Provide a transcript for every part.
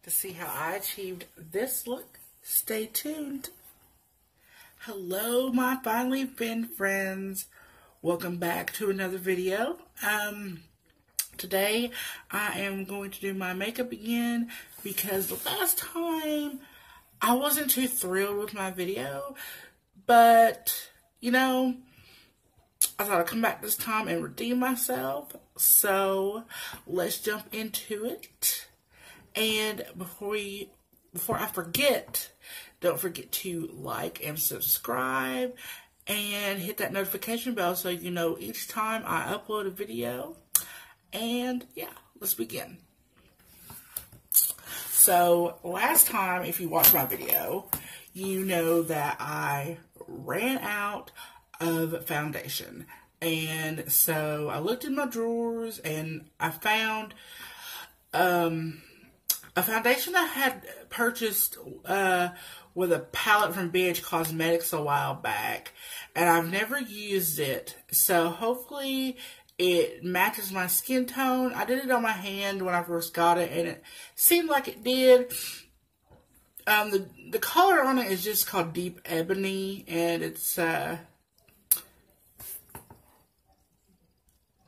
To see how I achieved this look, stay tuned. Hello, my finally been friends. Welcome back to another video. Today I am going to do my makeup again because the last time I wasn't too thrilled with my video, but you know, I thought I'd come back this time and redeem myself. So let's jump into it. And before I forget, don't forget to like and subscribe and hit that notification bell so you know each time I upload a video. And yeah, let's begin. So last time, if you watched my video, you know that I ran out of foundation. And so I looked in my drawers and I found a foundation I had purchased with a palette from BH Cosmetics a while back, and I've never used it, so hopefully it matches my skin tone. I did it on my hand when I first got it, and it seemed like it did. The color on it is just called Deep Ebony, and it's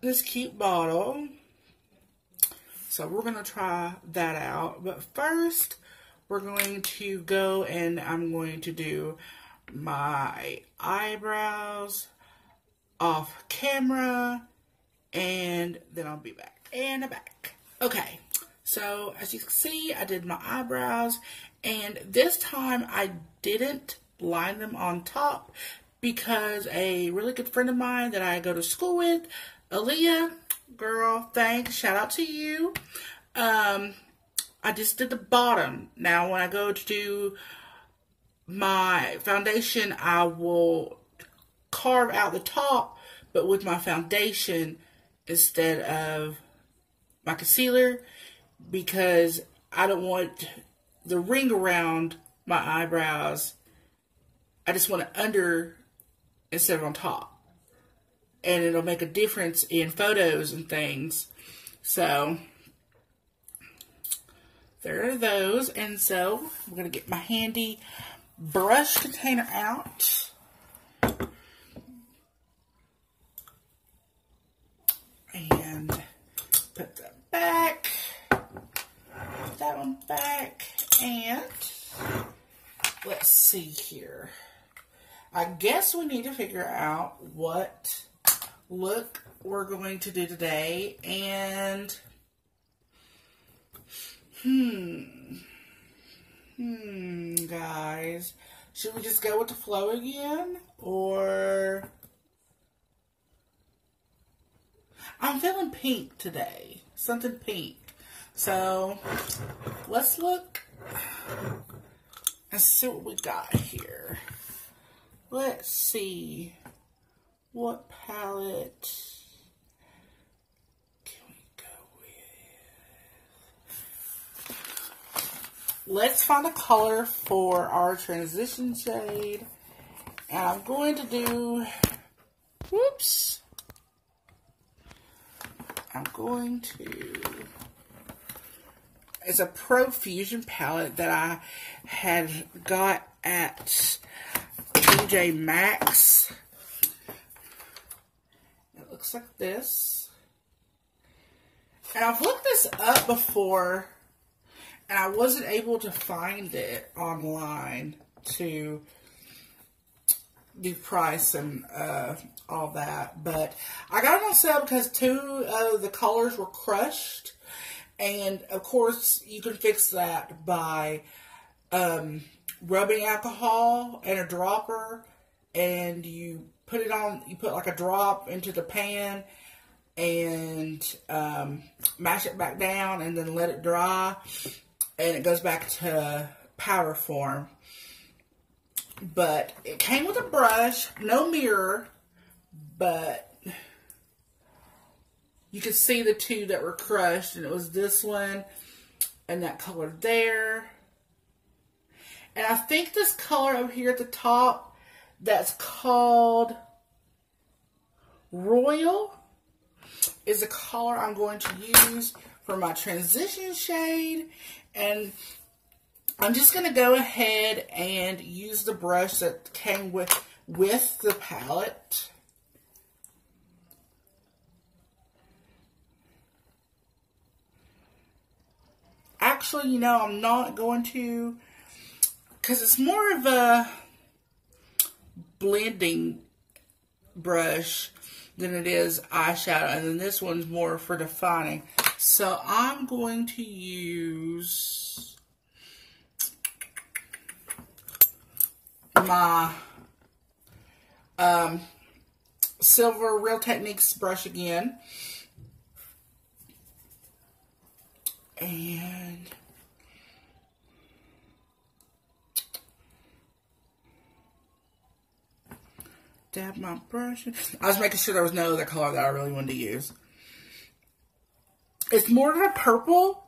this cute bottle. So we're going to try that out. But first, we're going to go and I'm going to do my eyebrows off camera. And then I'll be back. And I'm back. Okay. So as you can see, I did my eyebrows. And this time I didn't line them on top because a really good friend of mine that I go to school with, Aaliyah, girl, thanks, shout out to you. I just did the bottom. Now when I go to do my foundation, I will carve out the top, but with my foundation instead of my concealer, because I don't want the ring around my eyebrows. I just want it under instead of on top. And it'll make a difference in photos and things. So, there are those. And so, I'm going to get my handy brush container out. And put that back. Put that one back. And let's see here. I guess we need to figure out what look we're going to do today, and guys, should we just go with the flow again, or I'm feeling pink today, something pink, so let's look and see what we got here. Let's see. What palette can we go with? Let's find a color for our transition shade. And I'm going to do, it's a Profusion palette that I had got at TJ Maxx. Looks like this. And I've looked this up before and I wasn't able to find it online to do price and all that, but I got it on sale because two of the colors were crushed, and of course you can fix that by rubbing alcohol and a dropper, and you put it on, you put like a drop into the pan and mash it back down and then let it dry, and it goes back to powder form. But it came with a brush, no mirror, but you could see the two that were crushed, and it was this one and that color there. And I think this color over here at the top, that's called Royal. is the color I'm going to use for my transition shade. And I'm just going to go ahead and use the brush that came with the palette. Actually, you know, I'm not going to, because it's more of a blending brush than it is eyeshadow, and then this one's more for defining. So I'm going to use my silver Real Techniques brush again. And dab my brush. I was making sure there was no other color that I really wanted to use. It's more of a purple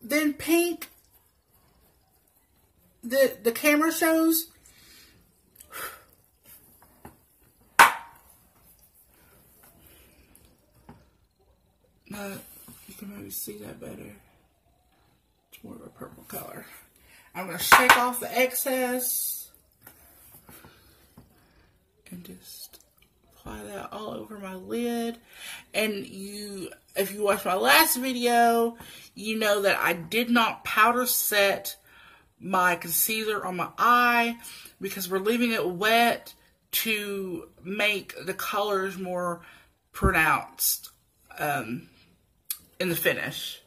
than pink. The camera shows. You can maybe see that better. It's more of a purple color. I'm going to shake off the excess and just apply that all over my lid. And if you watched my last video, you know that I did not powder set my concealer on my eye because we're leaving it wet to make the colors more pronounced in the finish.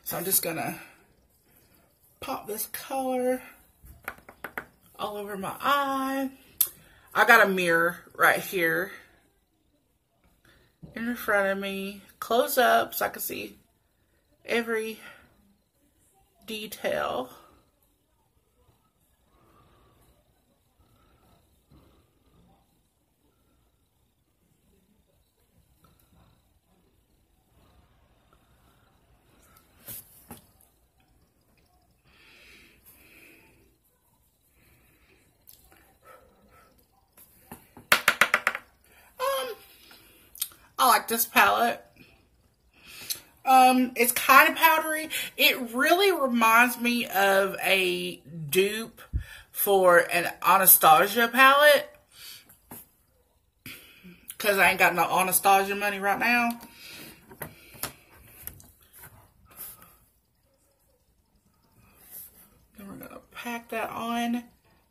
So I'm just gonna pop this color all over my eye. I got a mirror right here in front of me, close up so I can see every detail. I like this palette. It's kind of powdery. It really reminds me of a dupe for an Anastasia palette. Because I ain't got no Anastasia money right now. Then we're going to pack that on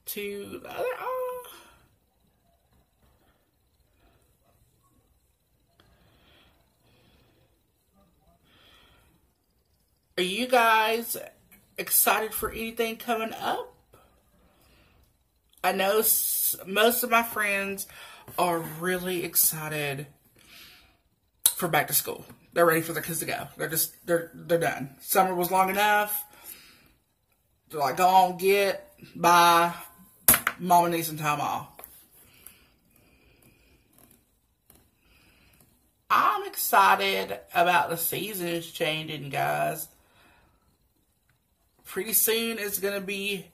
to the other eye. Are you guys excited for anything coming up? I know most of my friends are really excited for back to school. They're ready for their kids to go. They're done. Summer was long enough. They're like, go on, bye. Mama needs some time off. I'm excited about the seasons changing, guys. Pretty soon it's going to be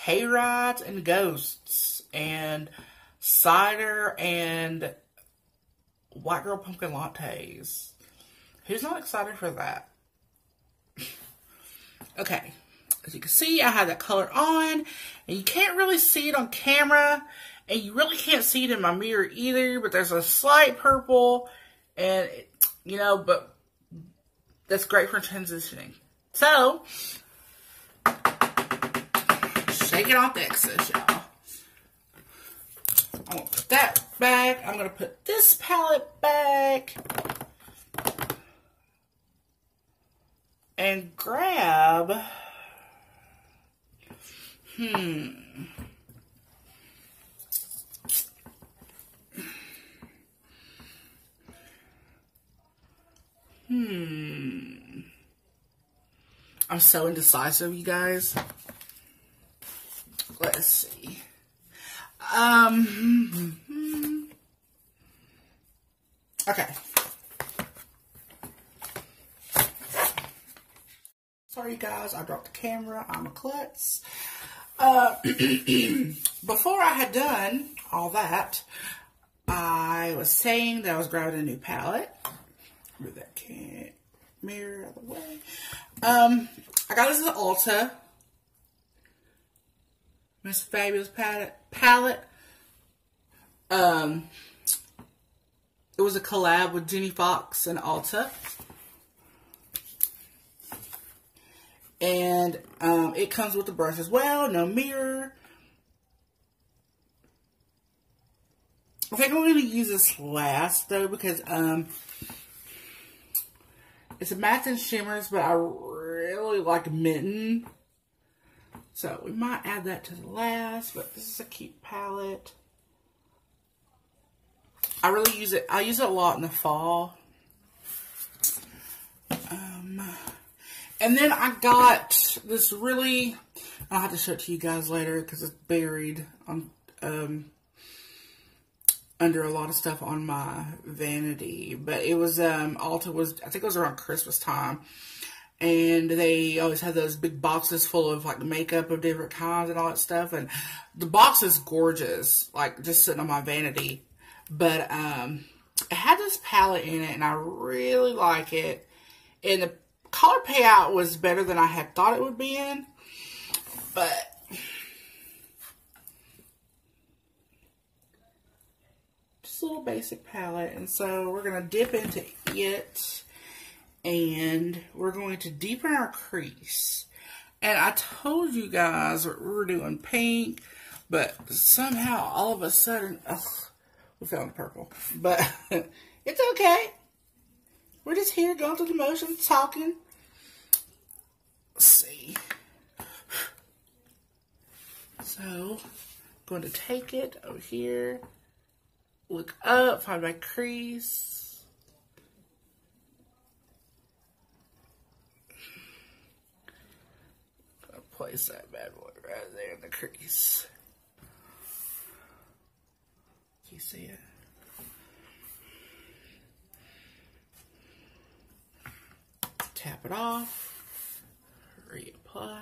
hayrides and ghosts and cider and white girl pumpkin lattes. Who's not excited for that? Okay. As you can see, I have that color on. And you can't really see it on camera. And you really can't see it in my mirror either. But there's a slight purple. And, you know, but that's great for transitioning. So, shaking off the excess, y'all. I'm going to put that back. I'm going to put this palette back. And grab... I'm so indecisive, you guys. Let's see. Okay. Sorry, guys. I dropped the camera. I'm a klutz. Before I had done all that, I was saying that I was grabbing a new palette. Move that mirror out of the way. I got this at Ulta. Miss Fabulous palette. It was a collab with Jenny Fox and Ulta. And it comes with the brush as well. No mirror. I think I'm going to use this last, though, because it's a matte and shimmers, but I really like mitten. So we might add that to the last, but this is a cute palette. I really use it. I use it a lot in the fall. And then I got this really, I'll have to show it to you guys later because it's buried on under a lot of stuff on my vanity. But it was, Ulta was, I think it was around Christmas time. And they always have those big boxes full of like makeup of different kinds and all that stuff. And the box is gorgeous, like just sitting on my vanity. But it had this palette in it and I really like it. And the color payout was better than I had thought it would be in. But just a little basic palette. And so we're going to dip into it. And we're going to deepen our crease. And I told you guys we were doing pink. But somehow, all of a sudden, we found purple. But it's okay. We're just here going through the motions, talking. Let's see. So, I'm going to take it over here. Look up, find my crease. Place that bad boy right there in the crease. Can you see it? Tap it off. Reapply.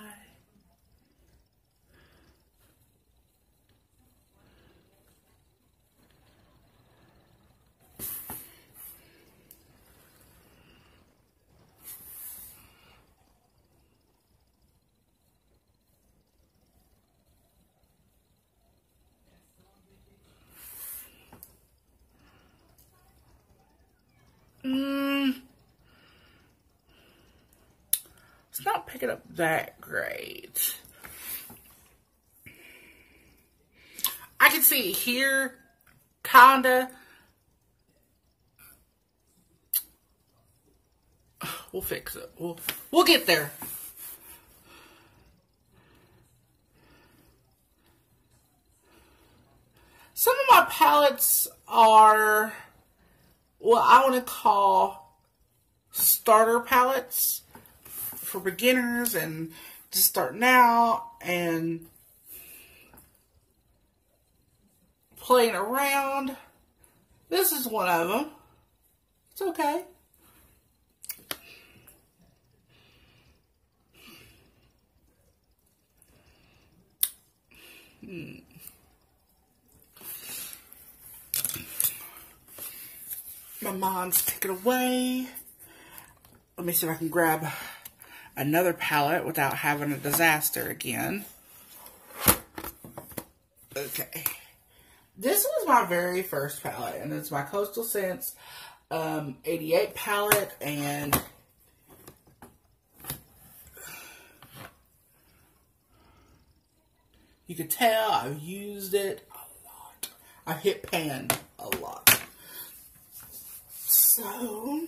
It's not picking up that great. I can see it here, kinda. We'll fix it. We'll get there. Some of my palettes are what I want to call starter palettes for beginners and just starting out and playing around. This is one of them. It's okay. My mom's taking away. Let me see if I can grab another palette without having a disaster again. Okay. This was my very first palette, and it's my Coastal Scents 88 palette, and you can tell I've used it a lot. I've hit pan a lot. So,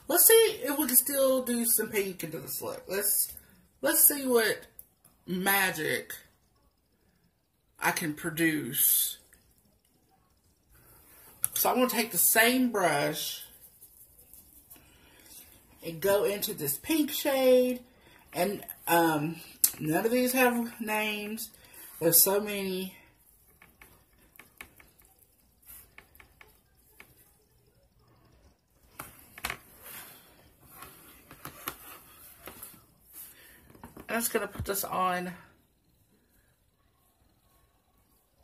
let's see if we can still do some pink into this look. Let's see what magic I can produce. So I'm going to take the same brush and go into this pink shade. And none of these have names. There's so many. I'm just going to put this on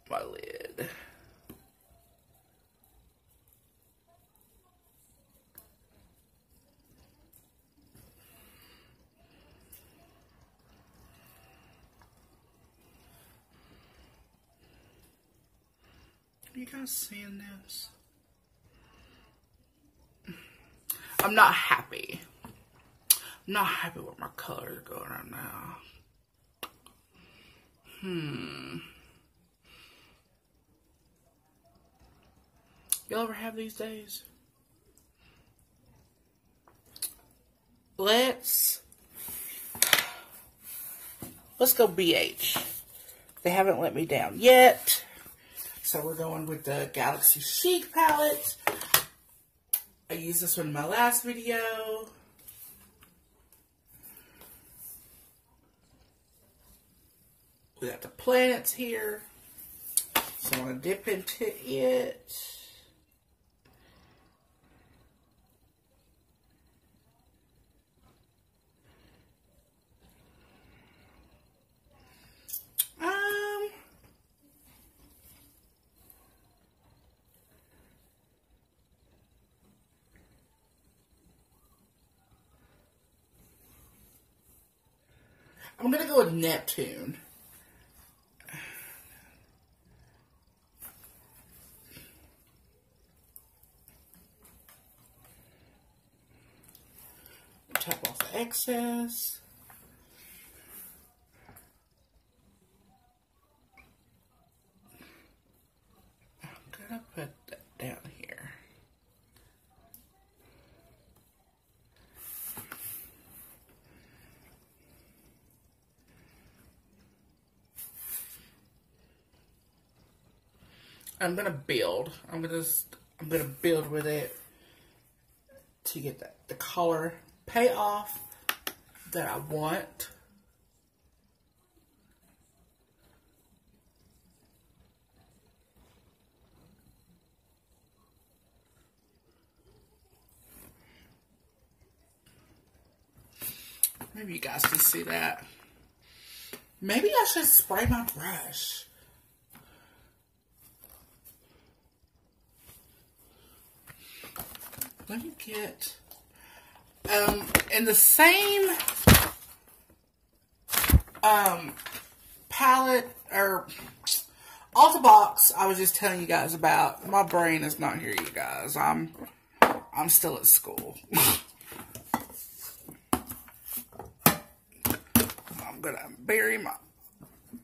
my lid. You guys seeing this? I'm not happy. I'm not happy with my colors going on now. Y'all ever have these days? Let's go BH. They haven't let me down yet. So we're going with the Galaxy Chic palette. I used this one in my last video. We got the planets here. So I'm going to dip into it. I'm going to go with Neptune. Tap off the excess. I'm going to put that down here. I'm gonna build. I'm gonna build with it to get the color payoff that I want. Maybe you guys can see that. Maybe I should spray my brush. Let me get, in the same, palette, or off the box I was just telling you guys about. My brain is not here, you guys. I'm still at school. I'm gonna bury my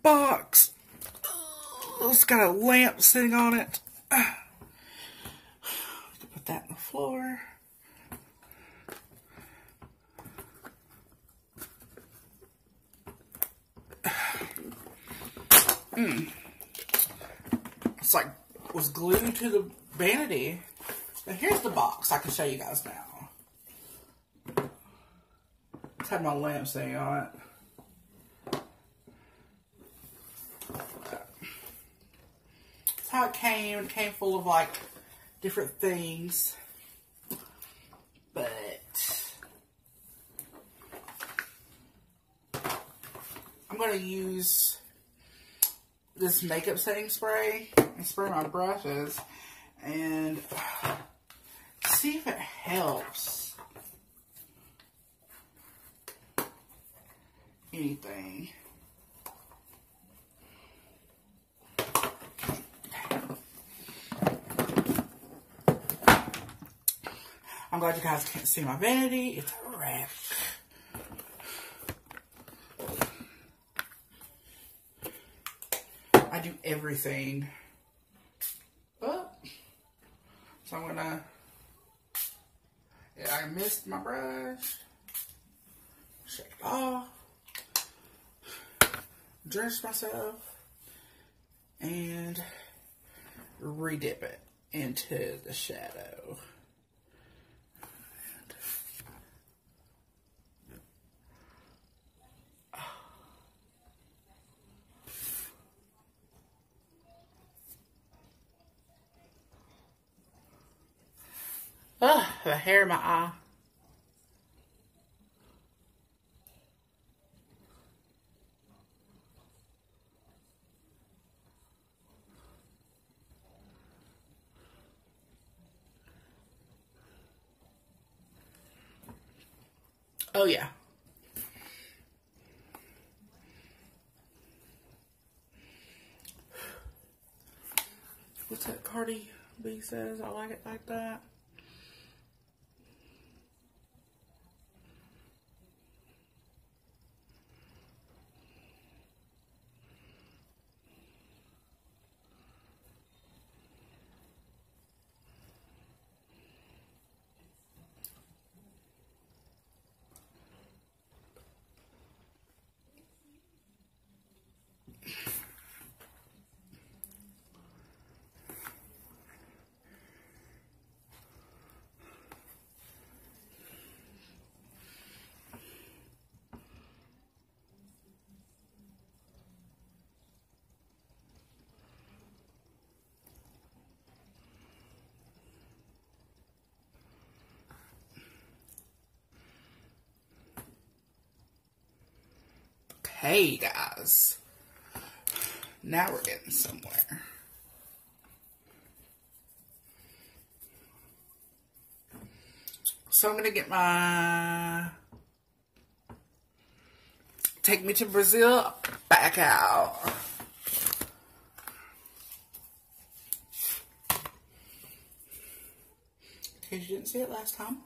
box. It's got a lamp sitting on it. Put that on the floor. It's like was glued to the vanity. Now here's the box. I can show you guys now. It's had my lamp sitting on it. That's how it came. It came full of like different things, but I'm going to use this makeup setting spray and spray my brushes and see if it helps anything. I'm glad you guys can't see my vanity. It's a wreck. I do everything. Oh. So I'm gonna, yeah, I missed my brush. Shake it off. Dress myself. And re-dip it into the shadow. Oh, the hair in my eye. Oh, yeah. What's that Cardi B says? I like it like that. Hey guys, now we're getting somewhere. So I'm gonna get my Take Me to Brazil back out. In case you didn't see it last time.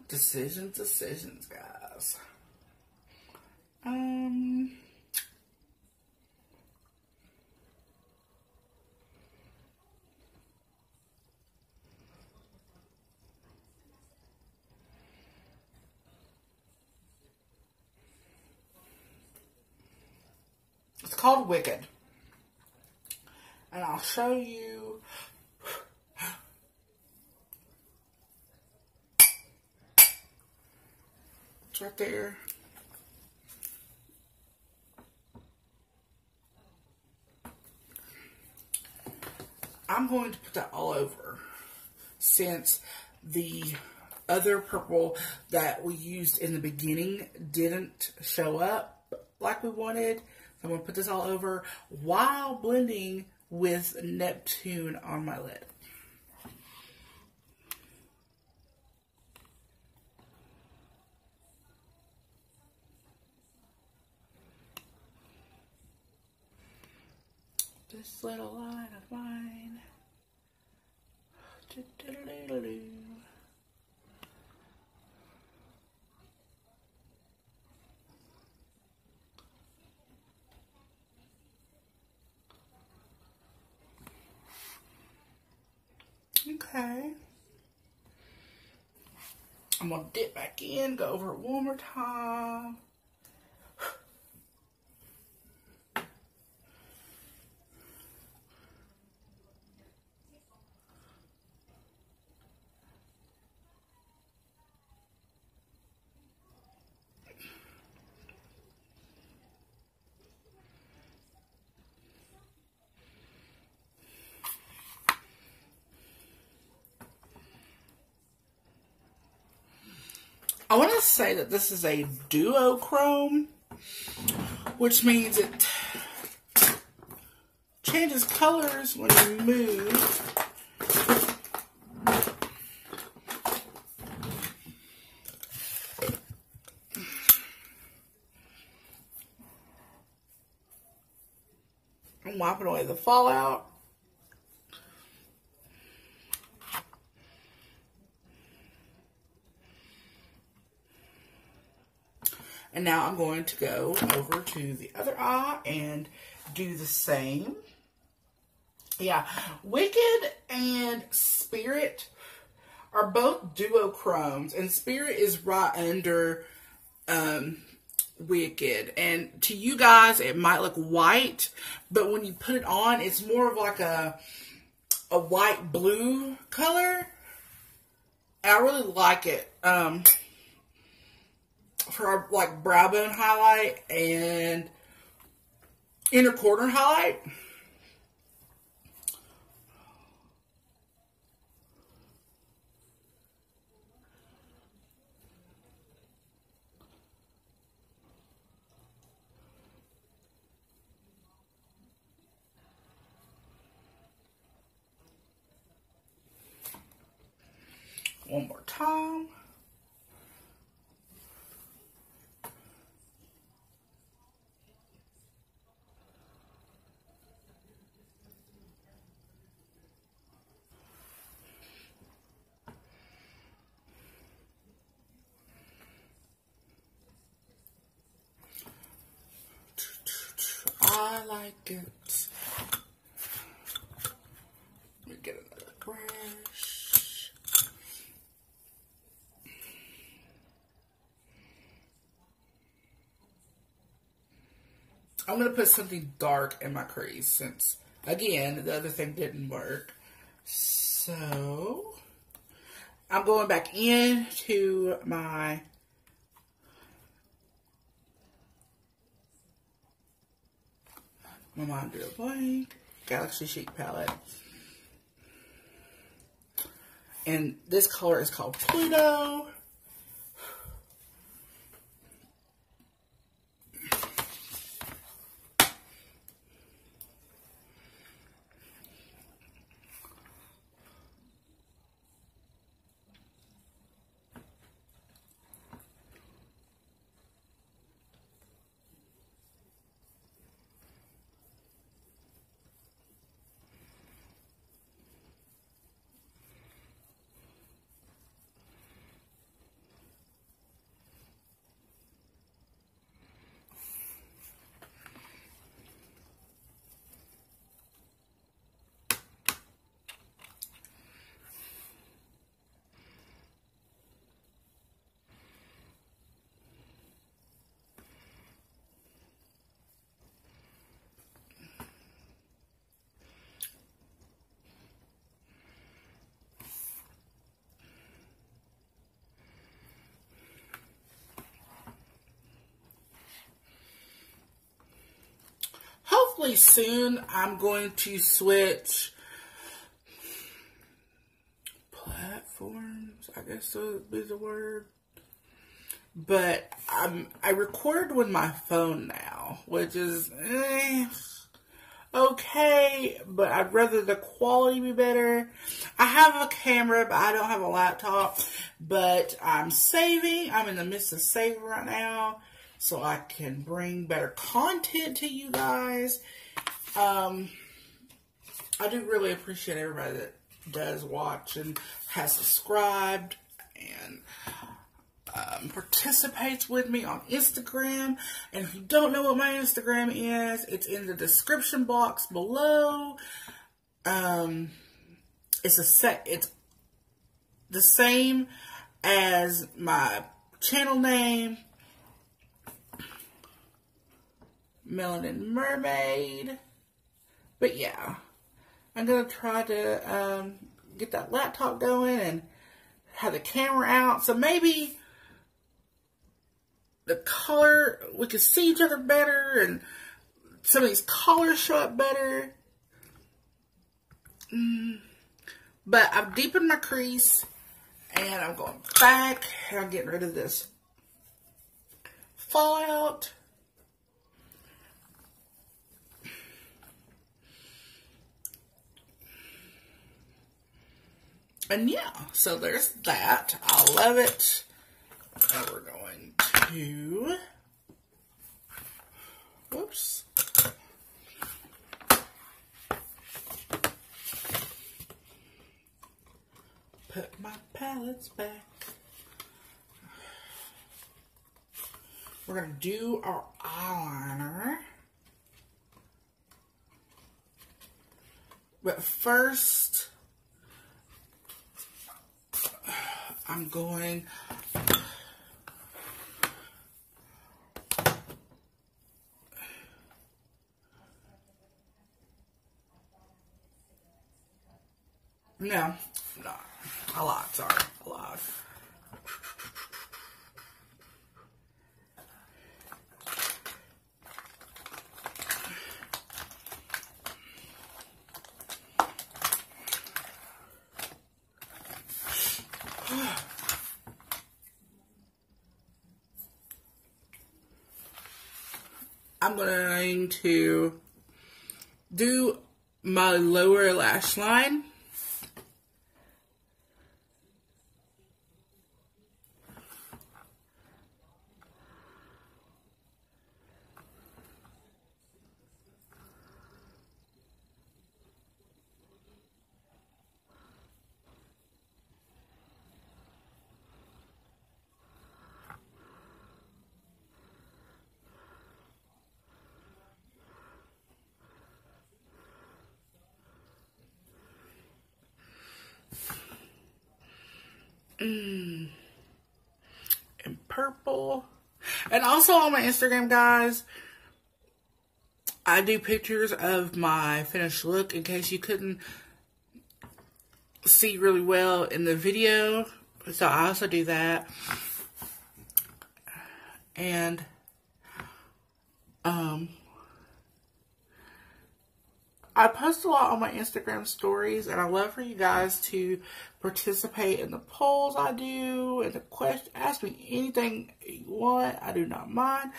Decisions, guys. It's called Wicked. And I'll show you. It's right there. I'm going to put that all over since the other purple that we used in the beginning didn't show up like we wanted. So I'm going to put this all over while blending with Neptune on my lid. This little light of mine. Okay. I'm going to dip back in, go over it one more time. I want to say that this is a duochrome, which means it changes colors when you move. I'm wiping away the fallout. And now I'm going to go over to the other eye and do the same. Yeah, Wicked and Spirit are both duochromes, and Spirit is right under Wicked. And to you guys, it might look white, but when you put it on, it's more of like a white blue color. And I really like it. For like brow bone highlight and inner corner highlight. time. I like it. Let me get another brush. I'm going to put something dark in my crease since, again, the other thing didn't work. So, I'm going back into my Mind Drew a Blank Galaxy Chic palette. And this color is called Pluto. Hopefully soon I'm going to switch platforms, I guess would be the word. But I record with my phone now, which is okay, but I'd rather the quality be better. I have a camera, but I don't have a laptop. But I'm saving. I'm in the midst of saving right now, so I can bring better content to you guys. I do really appreciate everybody that does watch and has subscribed and participates with me on Instagram. And if you don't know what my Instagram is, it's in the description box below. It's the same as my channel name, Melanin Mermaid. But yeah, I'm gonna try to get that laptop going and have the camera out, so maybe the color, we can see each other better, and some of these colors show up better. But I've deepened my crease, and I'm going back, and I'm getting rid of this fallout. And yeah, so there's that. I love it. And we're going to, whoops. Put my palettes back. We're going to do our eyeliner. But first, I'm going no, I lied, sorry, I lied. I'm going to do my lower lash line. in purple. And also on my Instagram, guys, I do pictures of my finished look in case you couldn't see really well in the video. So I also do that. And I post a lot on my Instagram stories, and I love for you guys to participate in the polls I do, and the question, ask me anything you want. I do not mind.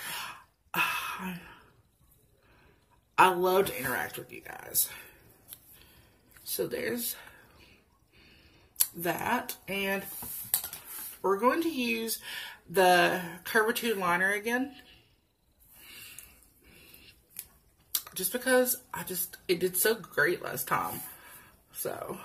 I love to interact with you guys. So there's that, and we're going to use the Curvitude liner again. Just because it did so great last time. So.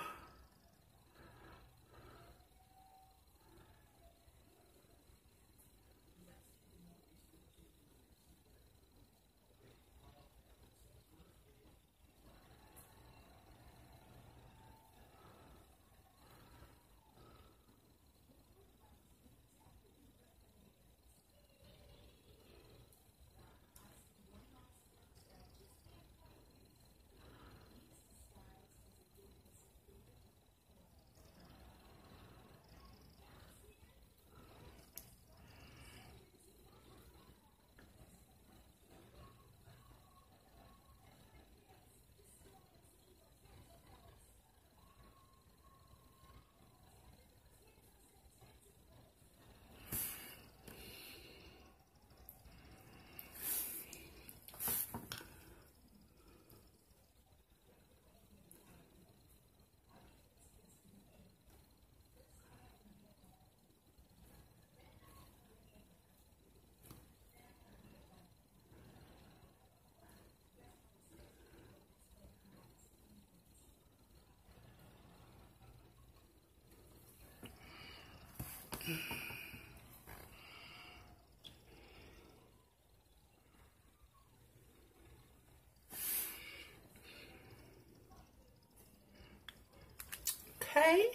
Okay.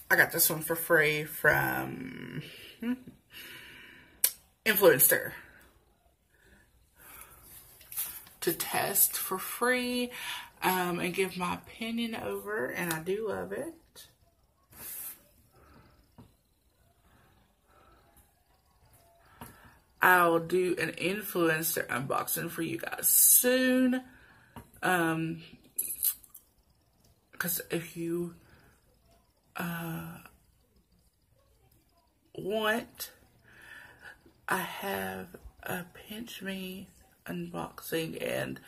I got this one for free from Influencer to test for free and give my opinion over, and I do love it. I'll do an influencer unboxing for you guys soon. Because if you want, I have a Pinch Me unboxing and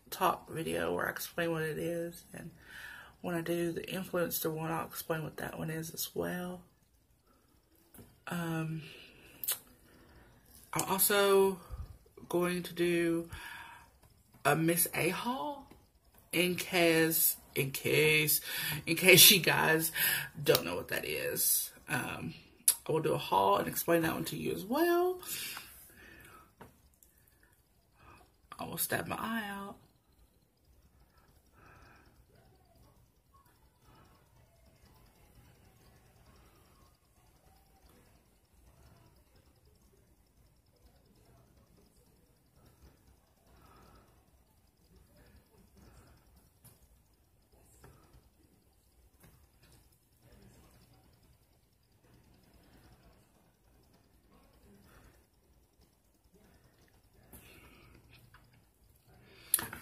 talk video where I explain what it is. And when I do the influencer one, I'll explain what that one is as well. I'm also going to do a Miss A haul in case you guys don't know what that is. I will do a haul and explain that one to you as well. I will stab my eye out.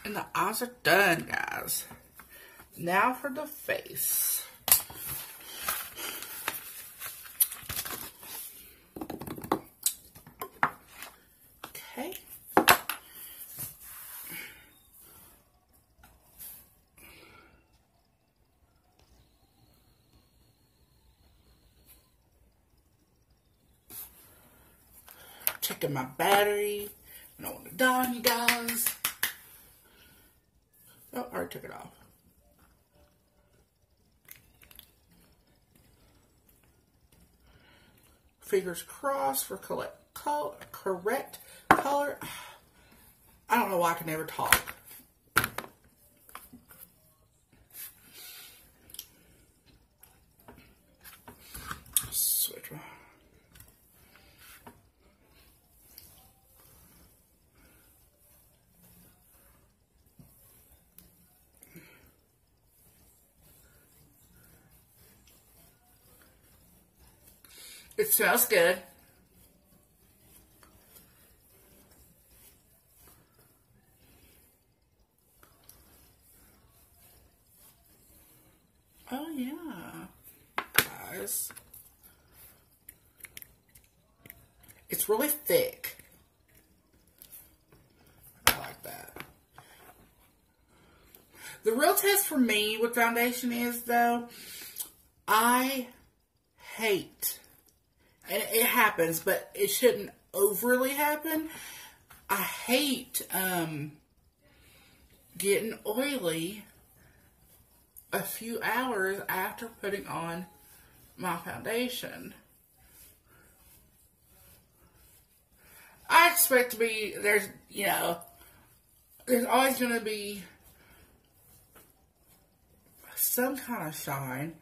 And the eyes are done, guys. Now for the face. Okay. Checking my battery. I don't want to die on you guys. Oh, I already took it off. Fingers crossed for correct color. I don't know why I can never talk. Switch one. It smells good. Oh yeah, guys. It's really thick. I like that. The real test for me with foundation is, though, I hate, and it happens, but it shouldn't overly happen. I hate getting oily a few hours after putting on my foundation. I expect to be, there's always going to be some kind of shine.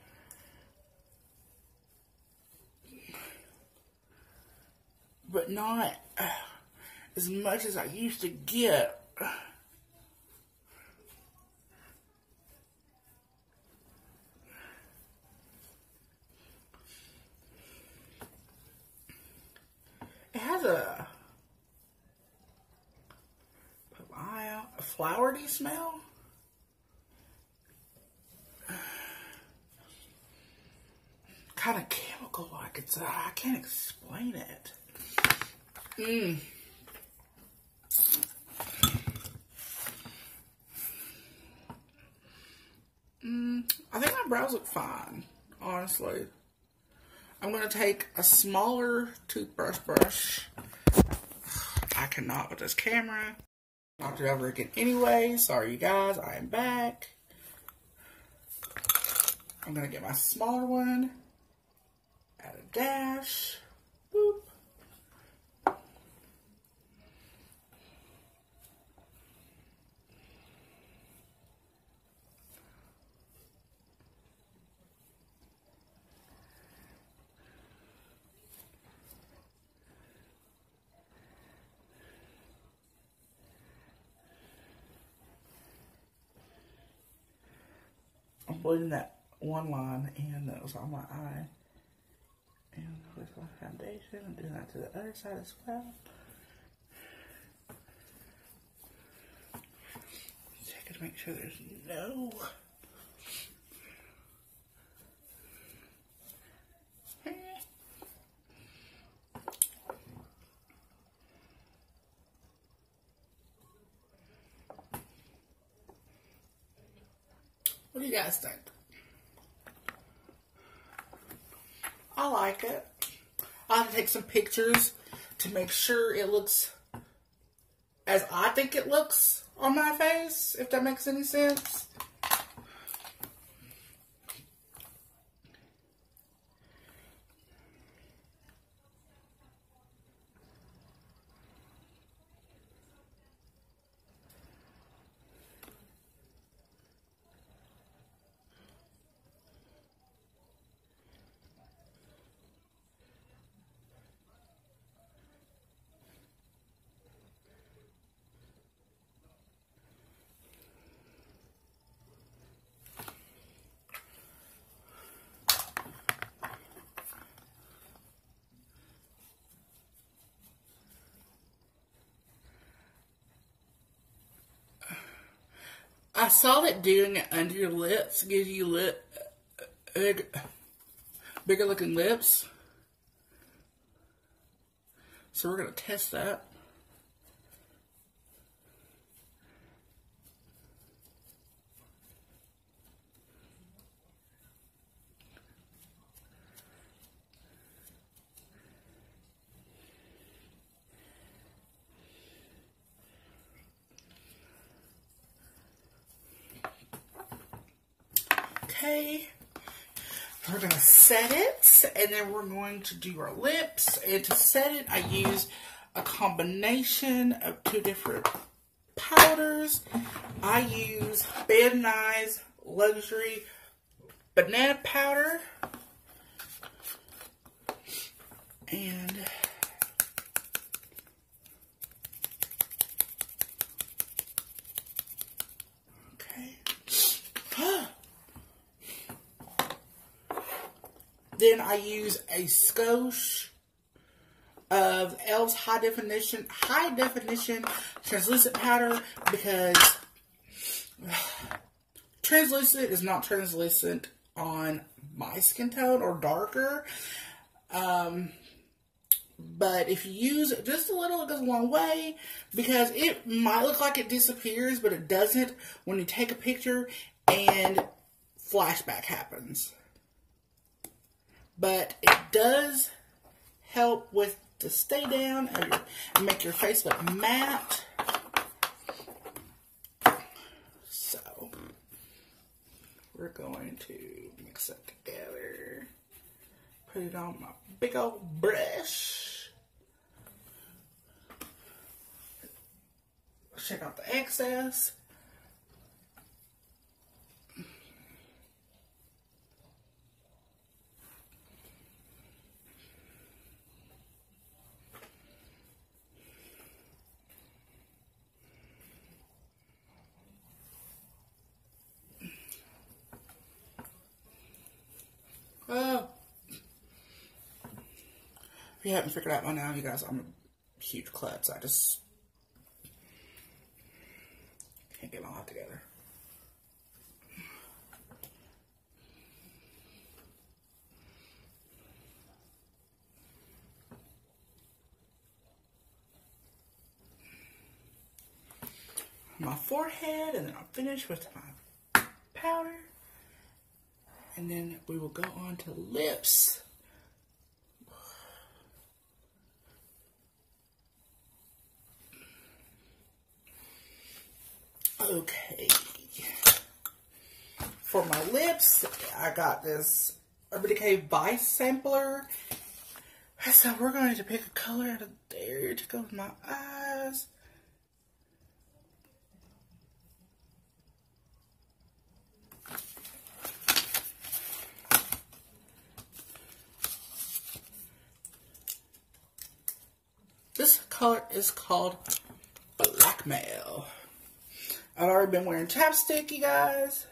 But not as much as I used to get. It has a flowery smell. Kind of chemical-like. I can't explain it. I think my brows look fine, honestly. I'm going to take a smaller toothbrush brush. I cannot with this camera. Knocked it over again anyway. Sorry, you guys. I am back. I'm going to get my smaller one. Add a dash. Boop. I'm blending that one line and that was on my eye. And with my foundation, I'm doing that to the other side as well. Check it to make sure there's no. What do you guys think? I like it. I'll have to take some pictures to make sure it looks as I think it looks on my face, if that makes any sense. I saw that doing it under your lips gives you bigger looking lips. So we're going to test that. Okay, we're going to set it, and then we're going to do our lips. And to set it, I use a combination of two different powders. I use Ben Nye's Luxury Banana Powder. And then I use a skosh of e.l.f.'s high definition translucent powder, because translucent is not translucent on my skin tone or darker. But if you use just a little, it goes a long way, because it might look like it disappears, but it doesn't when you take a picture and flashback happens. But it does help with the stay down and make your face look matte. So we're going to mix it together. Put it on my big old brush. Check out the excess. Oh. If you haven't figured out by now, you guys, I'm a huge klutz. I just can't get my life together. My forehead, and then I'll finish with my powder. And then we will go on to lips. Okay. For my lips, I got this Urban Decay Vice Sampler. So we're going to pick a color out of there to go with my eyes. This color is called Blackmail. I've already been wearing chapstick, you guys.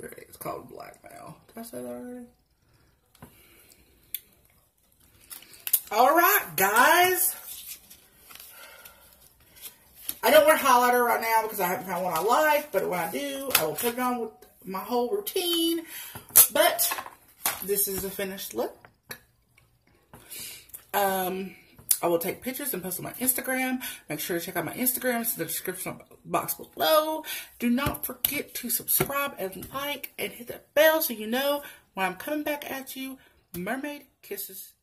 It's called Blackmail. Did I say that already? Alright, guys. I don't wear highlighter right now because I haven't found one I like, but when I do, I will put it on with my whole routine. But this is the finished look. I will take pictures and post on my Instagram. Make sure to check out my Instagram. It's in the description box below. Do not forget to subscribe and like and hit that bell so you know when I'm coming back at you. Mermaid Kisses.